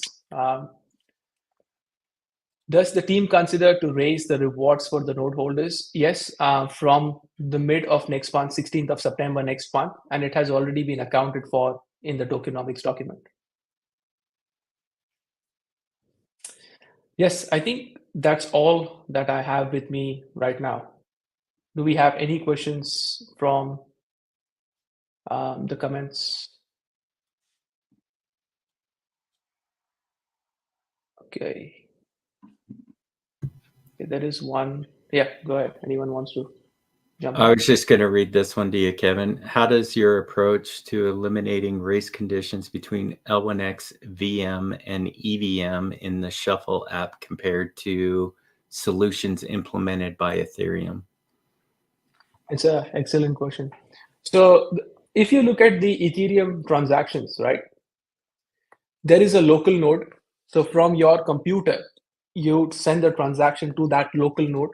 Does the team consider to raise the rewards for the node holders? Yes, from the mid of next month, 16th of September next month, and it has already been accounted for in the tokenomics document. Yes, I think that's all that I have with me right now. Do we have any questions from the comments? Okay. There is one. Yeah, go ahead. Anyone wants to jump in? I was just going to read this one to you, Kevin. How does your approach to eliminating race conditions between L1X VM and EVM in the Shuffle app compared to solutions implemented by Ethereum? It's an excellent question. So if you look at the Ethereum transactions, right, there is a local node. So from your computer, you send the transaction to that local node.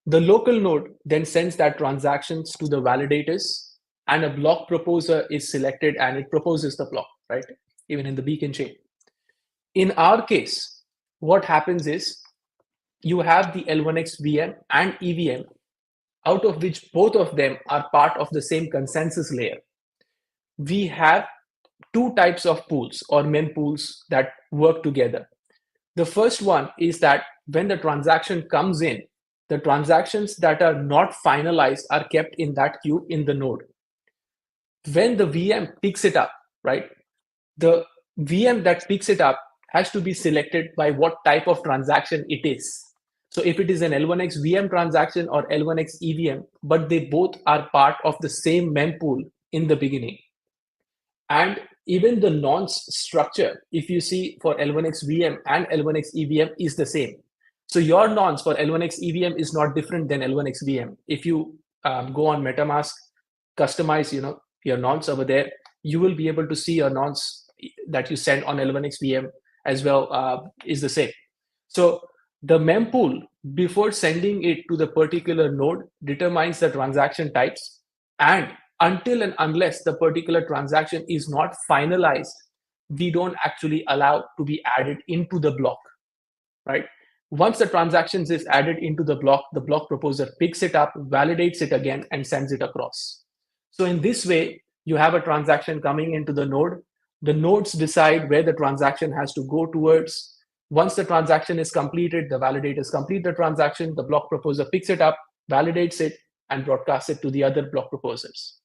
The local node then sends that transactions to the validators, and a block proposer is selected and it proposes the block, right? Even in the beacon chain. In our case, what happens is you have the L1X VM and EVM, out of which both of them are part of the same consensus layer. We have 2 types of pools or mempools that work together. The first one is that when the transaction comes in, the transactions that are not finalized are kept in that queue in the node. When the VM picks it up, right, the VM that picks it up has to be selected by what type of transaction it is. So if it is an L1X VM transaction or L1X EVM, but they both are part of the same mempool in the beginning. And even the nonce structure, if you see for L1X VM and L1X EVM is the same. So your nonce for L1X EVM is not different than L1X VM. If you go on MetaMask, customize your nonce over there, you will be able to see your nonce that you send on L1X VM as well is the same. So the mempool, before sending it to the particular node, determines the transaction types, and until and unless the particular transaction is not finalized, we don't actually allow to be added into the block, right? Once the transactions is added into the block proposer picks it up, validates it again, and sends it across. So in this way, you have a transaction coming into the node. The nodes decide where the transaction has to go towards. Once the transaction is completed, the validators complete the transaction, the block proposer picks it up, validates it, and broadcasts it to the other block proposers.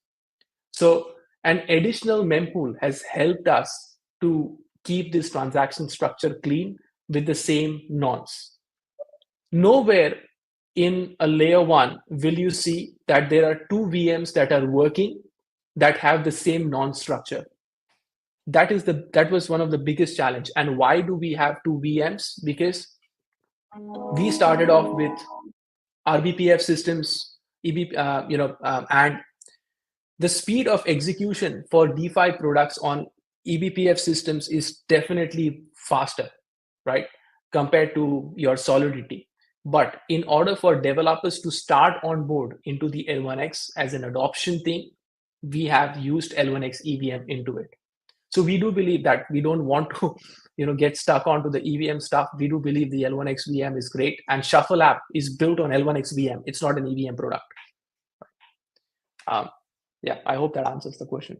So an additional mempool has helped us to keep this transaction structure clean with the same nonce. Nowhere in a layer 1, will you see that there are 2 VMs that are working that have the same non-structure? That was one of the biggest challenge. And why do we have 2 VMs? Because we started off with RBPF systems, and the speed of execution for DeFi products on eBPF systems is definitely faster, right, compared to your Solidity. But in order for developers to start on board into the L1X as an adoption thing, we have used L1X EVM into it. So we do believe that we don't want to, get stuck onto the EVM stuff. We do believe the L1X VM is great, and Shuffle app is built on L1X VM. It's not an EVM product. Yeah, I hope that answers the question.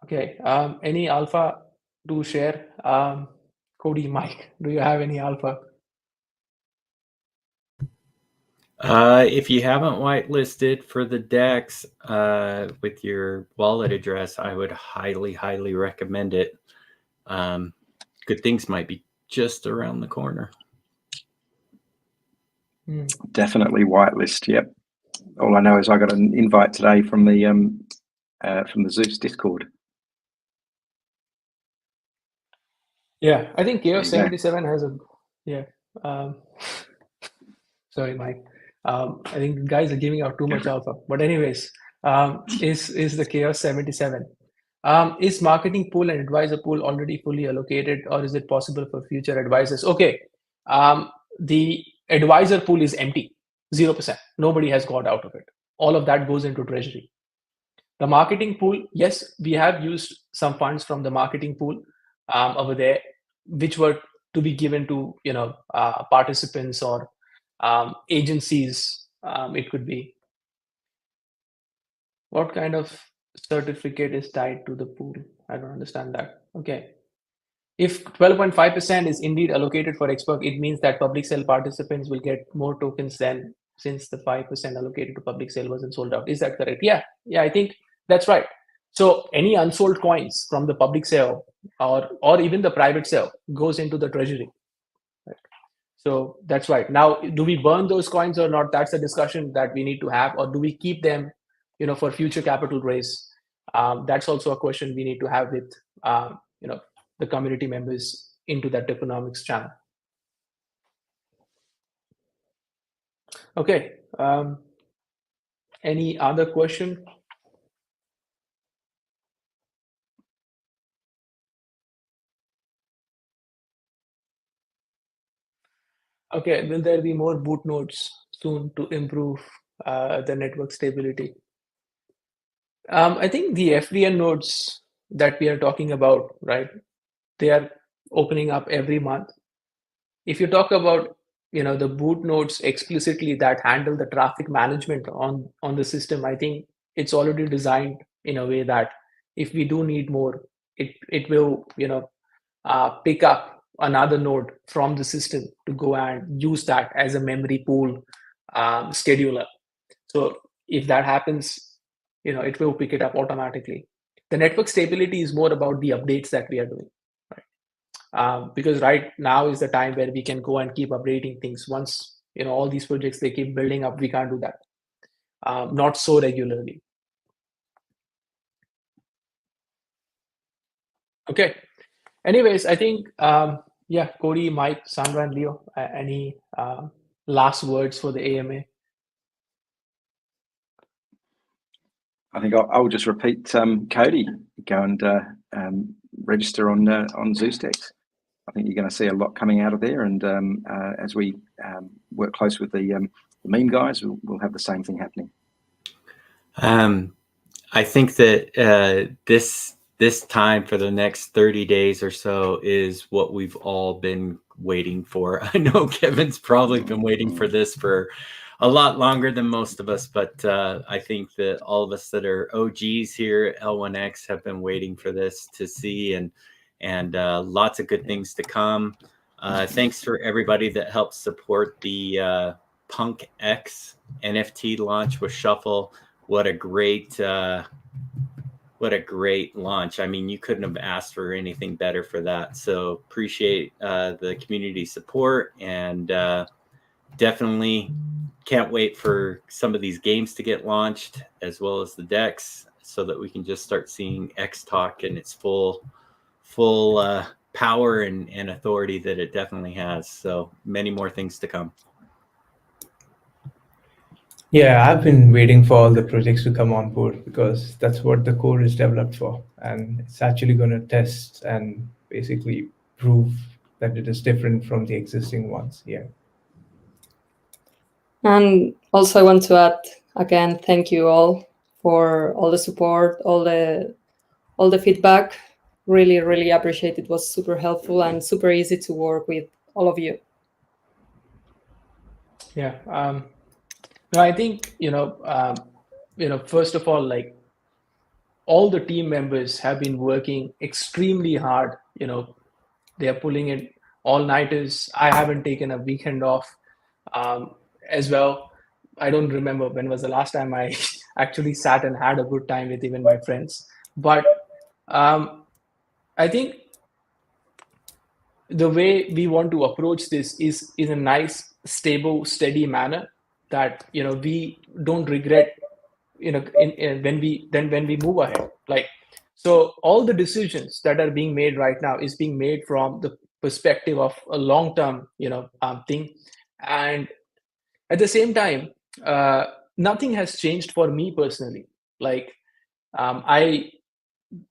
Okay, any alpha to share? Cody, Mike, do you have any alpha? If you haven't whitelisted for the DEX with your wallet address, I would highly, highly recommend it. Good things might be just around the corner. Definitely whitelist. Yep. All I know is I got an invite today from the Zeus Discord. Yeah, I think Chaos 77 has sorry, Mike. I think the guys are giving out too much alpha. But anyways, is the Chaos 77. Is marketing pool and advisor pool already fully allocated, or is it possible for future advisors? Okay. The advisor pool is empty, 0%. Nobody has got out of it. All of that goes into treasury. The marketing pool, yes, we have used some funds from the marketing pool over there, which were to be given to participants or agencies. It could be. What kind of certificate is tied to the pool? I don't understand that. Okay. If 12.5% is indeed allocated for expert, it means that public sale participants will get more tokens than since the 5% allocated to public sale wasn't sold out. Is that correct? Yeah, I think that's right. So any unsold coins from the public sale or even the private sale goes into the treasury. Right? So that's right. Now, do we burn those coins or not? That's a discussion that we need to have. Or do we keep them, for future capital raise? That's also a question we need to have with, the community members into that economics channel. Okay. Any other question? Okay. Will there be more boot nodes soon to improve the network stability? I think the FDN nodes that we are talking about, right? They are opening up every month. If you talk about the boot nodes explicitly that handle the traffic management on the system, I think it's already designed in a way that if we do need more, it will pick up another node from the system to go and use that as a memory pool scheduler. So if that happens, it will pick it up automatically. The network stability is more about the updates that we are doing. Because right now is the time where we can go and keep updating things. Once all these projects they keep building up, we can't do that. Not so regularly. Okay. Anyways, I think Cody, Mike, Sandra, and Leo, any last words for the AMA? I think I'll just repeat. Cody, go and register on ZeusDex. I think you're going to see a lot coming out of there, and as we work close with the meme guys, we'll have the same thing happening. I think that this time for the next 30 days or so is what we've all been waiting for. I know Kevin's probably been waiting for this for a lot longer than most of us, but I think that all of us that are OGs here at L1X have been waiting for this to see, and lots of good things to come. Thanks for everybody that helped support the Punk X NFT launch with Shuffle. What a great a great launch. I mean, you couldn't have asked for anything better for that. So appreciate the community support, and definitely can't wait for some of these games to get launched, as well as the DEX, so that we can just start seeing XTalk in its full power and authority that it definitely has. So many more things to come. Yeah, I've been waiting for all the projects to come on board, because that's what the core is developed for. And it's actually going to test and basically prove that it is different from the existing ones. Yeah. And also I want to add, again, thank you all for all the support, all the feedback. Really, really appreciate it. It was super helpful and super easy to work with all of you. Yeah. No, I think, first of all, like, all the team members have been working extremely hard. They are pulling in all-nighters. I haven't taken a weekend off as well. I don't remember when was the last time I actually sat and had a good time with even my friends. But I think the way we want to approach this is in a nice, stable, steady manner that we don't regret when we move ahead. Like, so all the decisions that are being made right now is being made from the perspective of a long-term thing, and at the same time, nothing has changed for me personally. Like,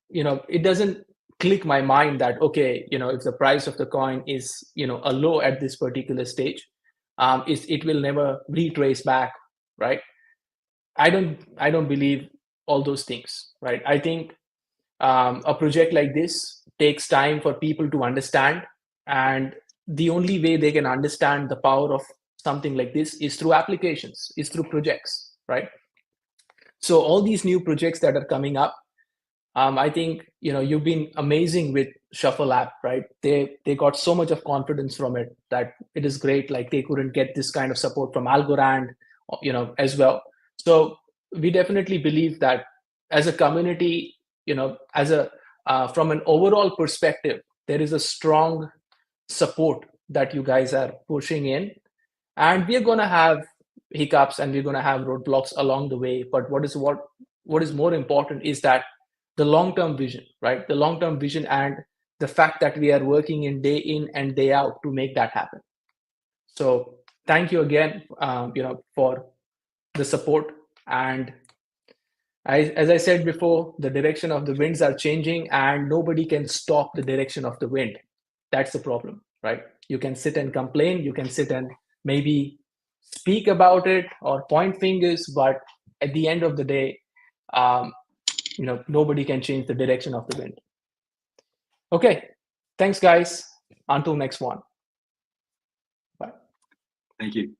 it doesn't click my mind that, okay, if the price of the coin is a low at this particular stage, it will never retrace back, right? I don't believe all those things, right? I think a project like this takes time for people to understand, and the only way they can understand the power of something like this is through applications, is through projects, right? So all these new projects that are coming up, I think you've been amazing with Shuffle app, right? They got so much of confidence from it that it is great. Like, they couldn't get this kind of support from Algorand, as well. So we definitely believe that as a community, as a from an overall perspective, there is a strong support that you guys are pushing in, and we're going to have hiccups and we're going to have roadblocks along the way. But what is more important is that the long-term vision, right? The long-term vision and the fact that we are working in and day out to make that happen. So thank you again, for the support. And as I said before, the direction of the winds are changing, and nobody can stop the direction of the wind. That's the problem, right? You can sit and complain, you can sit and maybe speak about it or point fingers, but at the end of the day, nobody can change the direction of the wind. Okay, thanks guys. Until next one. Bye. Thank you.